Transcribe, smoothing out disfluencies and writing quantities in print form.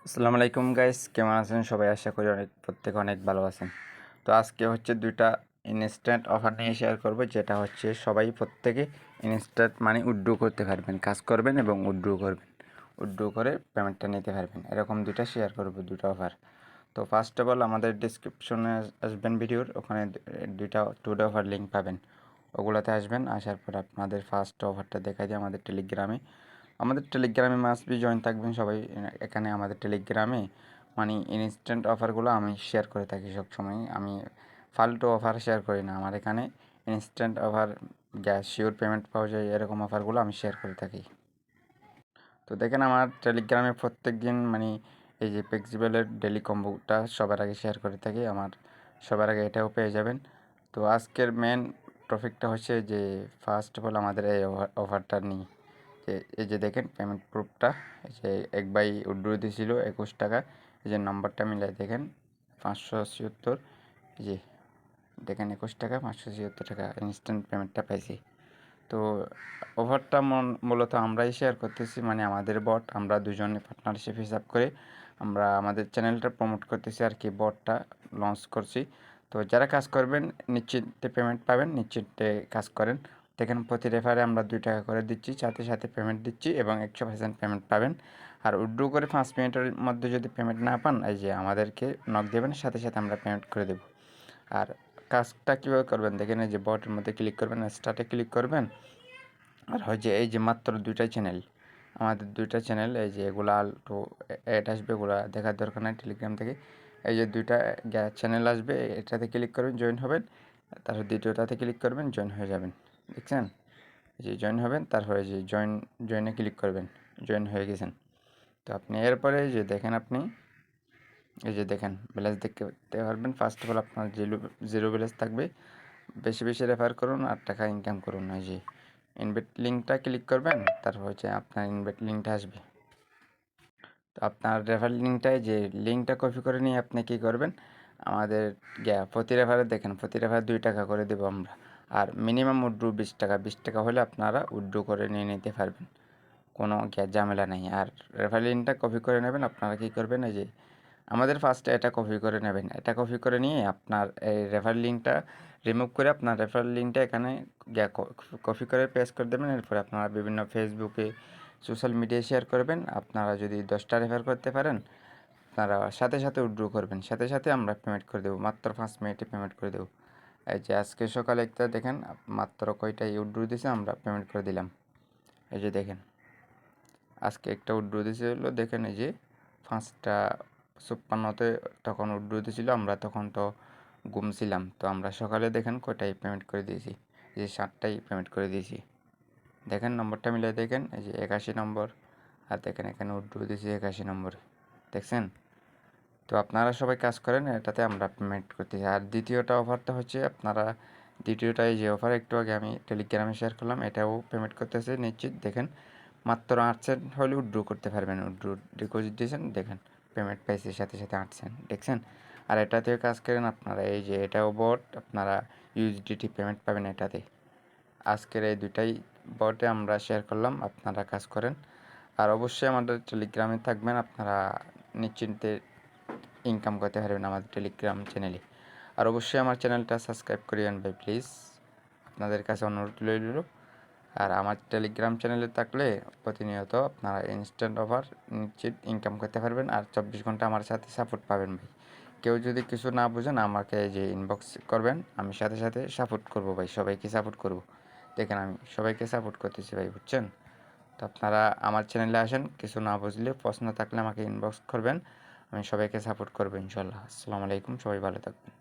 আসসালামু আলাইকুম গাইস, কেমন আছেন সবাই? আশা করি প্রত্যেকে অনেক ভালো আছেন। তো আজকে হচ্ছে দুইটা ইনস্ট্যান্ট অফার নিয়ে শেয়ার করব, যেটা হচ্ছে সবাই প্রত্যেকে ইনস্ট্যান্ট মানি উইথড্র করতে পারবেন, কাজ করবেন এবং উইথড্র করবেন, উইথড্র করে পেমেন্টটা নিতে পারবেন। এরকম দুইটা শেয়ার করব, দুটো অফার। তো ফার্স্ট অফ অল আমাদের ডিসক্রিপশনে আসবেন ভিডিওর, ওখানে দুটো অফার লিঙ্ক পাবেন, ওগুলোতে আসবেন। আসার পর আপনাদের ফার্স্ট অফারটা দেখাই দিই আমাদের টেলিগ্রামে মাস্ট বি জয়েন থাকবেন সবাই। এখানে আমাদের টেলিগ্রামে মানে ইনস্ট্যান্ট অফারগুলো আমি শেয়ার করে থাকি সবসময়। আমি ফালতু অফার শেয়ার করি না, আমার এখানে instant offer, gas sure payment পাওয়া যায়, এরকম অফারগুলো আমি শেয়ার করে থাকি। তো দেখেন আমার টেলিগ্রামে প্রত্যেক দিন মানে এই যে ফ্লেক্সিবলের ডেলি কম্বোটা সবার আগে শেয়ার করে থাকি, আমার সবার আগে এটাও পেয়ে যাবেন। তো আজকের মেন টপিকটা হচ্ছে যে ফার্স্ট অফ অল আমাদের এই অফারটা নিয়ে, যে এই যে দেখেন পেমেন্ট প্রুফটা, যে এক বাই উইথড্র দিয়েছিল 21 টাকা, এই যে নাম্বারটা মিলাই দেখেন 576, যে দেখেন 21 টাকা 576 টাকা ইনস্ট্যান্ট পেমেন্টটা পাইছি। তো ওভারটা মূলত আমরাই শেয়ার করতেছি, মানে আমাদের বট, আমরা দুজনে পার্টনারশিপ হিসাব করে আমরা আমাদের চ্যানেলটা প্রমোট করতেছি আর কি, বটটা লঞ্চ করছি। তো যারা কাজ করবেন নিশ্চিন্তে পেমেন্ট পাবেন, নিশ্চিন্তে কাজ করেন। দেখেন প্রতি রেফারে আমরা 2 টাকা করে দিচ্ছি, সাথে সাথে পেমেন্ট দিচ্ছি এবং 100% পেমেন্ট পাবেন। আর উইথড্র করে 5 মিনিটের মধ্যে যদি পেমেন্ট না পান, এই যে আমাদেরকে নক দেবেন, সাথে সাথে আমরা পেমেন্ট করে দেব। আর কাজটা কীভাবে করবেন দেখেন, এই যে বটের মধ্যে ক্লিক করবেন, স্টার্টে ক্লিক করবেন। আর হয় যে এই যে মাত্র 2টা চ্যানেল, আমাদের 2টা চ্যানেল, এই যে এগুলা তো অ্যাড আসবে, এগুলা দেখার দরকার নাই টেলিগ্রাম থেকে। এই যে 2টা চ্যানেল আসবে, এটাতে ক্লিক করবেন, জয়েন হবেন। তারপর দ্বিতীয়টাতে ক্লিক করবেন, জয়েন হয়ে যাবেন। দেখছেন, এই যে জয়েন হবেন, তারপরে যে জয়েনে ক্লিক করবেন, জয়েন হয়ে গেছেন। তো আপনি এরপরে যে দেখেন, আপনি এই যে দেখেন ব্যালেন্স দেখতে পারবেন। ফার্স্ট অফ অল আপনার জিরো ব্যালেন্স থাকবে, বেশি বেশি রেফার করুন আর টাকা ইনকাম করুন। এই যে ইনভেট লিঙ্কটা ক্লিক করবেন, তারপর হচ্ছে আপনার ইনভেট লিঙ্কটা আসবে। তো আপনার রেফার লিঙ্কটায় যে লিঙ্কটা কপি করে নিয়ে আপনি কী করবেন, আমাদের প্রতি রেফারে দেখেন, প্রতি রেফারে 2 টাকা করে দেবো আমরা। আর মিনিমাম উইথড্র 20 টাকা, 20 টাকা হলে আপনারা উইথড্র করে নিয়ে নিতে পারবেন, কোনো ঝামেলা নেই। আর রেফার লিঙ্কটা কপি করে নেবেন, আপনারা কী করবেন, এই যে আমাদের ফার্স্টে এটা কপি করে নেবেন, এটা কপি করে নিয়ে আপনার এই রেফার লিঙ্কটা রিমুভ করে আপনার রেফার লিঙ্কটা এখানে কপি করে পেস্ট করে দেবেন। এরপরে আপনারা বিভিন্ন ফেসবুকে, সোশ্যাল মিডিয়ায় শেয়ার করবেন। আপনারা যদি 10টা রেফার করতে পারেন, আপনারা সাথে সাথে উইথড্র করবেন, সাথে সাথে আমরা পেমেন্ট করে দেবো, মাত্র 5 মিনিটে পেমেন্ট করে দেবো। এই যে আজকে সকালে একটা দেখেন মাত্র কয়টায় উইথড্র দিয়েছে, আমরা পেমেন্ট করে দিলাম। এই যে দেখেন আজকে একটা উইথড্র দিয়েছে হলো, দেখেন এই যে 5টা 56-তে তখন উইথড্র দিয়েছিল, আমরা তখন তো ঘুমছিলাম। তো আমরা সকালে দেখেন কয়টায় পেমেন্ট করে দিয়েছি, যে 7টায় পেমেন্ট করে দিয়েছি। দেখেন নম্বরটা মিলাই দেখেন, এই যে 81 নম্বর, আর দেখেন এখানে উইথড্র দিয়েছি 81 নম্বরে, দেখছেন। তো আপনারা সবাই কাজ করেন, এটাতে আমরা পেমেন্ট করতেছি। আর দ্বিতীয়টা অফারটা হচ্ছে আপনারা, দ্বিতীয়টা এই যে অফার একটু আগে আমি টেলিগ্রামে শেয়ার করলাম, এটাও পেমেন্ট করতেছে নিশ্চিত। দেখেন মাত্র 8 সেন্ট হলে উইথড্র করতে পারবেন, উইথড্র ডিপোজিট দিয়েছেন, দেখেন পেমেন্ট পাইছে সাথে সাথে 8 সেন্ট, দেখছেন। আর এটাতেও কাজ করেন আপনারা, এই যে এটাও বট, আপনারা ইউএসডিটি পেমেন্ট পাবেন এটাতে। আজকের এই দুটাই বটে আমরা শেয়ার করলাম, আপনারা কাজ করেন। আর অবশ্যই আমাদের টেলিগ্রামে থাকবেন, আপনারা নিশ্চিন্তে ইনকাম করতে পারবেন আমাদের টেলিগ্রাম চ্যানেলে। আর অবশ্যই আমার চ্যানেলটা সাবস্ক্রাইব করিয়েন ভাই, প্লিজ, আপনাদের কাছে অনুরোধ রইল। আর আমার টেলিগ্রাম চ্যানেলে থাকলে প্রতিনিয়ত আপনারা ইনস্ট্যান্ট অফার নিশ্চিত ইনকাম করতে পারবেন, আর 24 ঘন্টা আমার সাথে সাপোর্ট পাবেন ভাই। কেউ যদি কিছু না বুঝেন আমাকে যে ইনবক্স করবেন, আমি সাথে সাথে সাপোর্ট করব ভাই, সবাইকে সাপোর্ট করব। দেখেন আমি সবাইকে সাপোর্ট করতেছি ভাই, বুঝছেন। তো আপনারা আমার চ্যানেলে আসেন, কিছু না বুঝলে প্রশ্ন থাকলে আমাকে ইনবক্স করবেন, আমি সবাইকে সাপোর্ট করবো ইনশাল্লাহ। আসসালামু আলাইকুম, সবাই ভালো থাকবেন।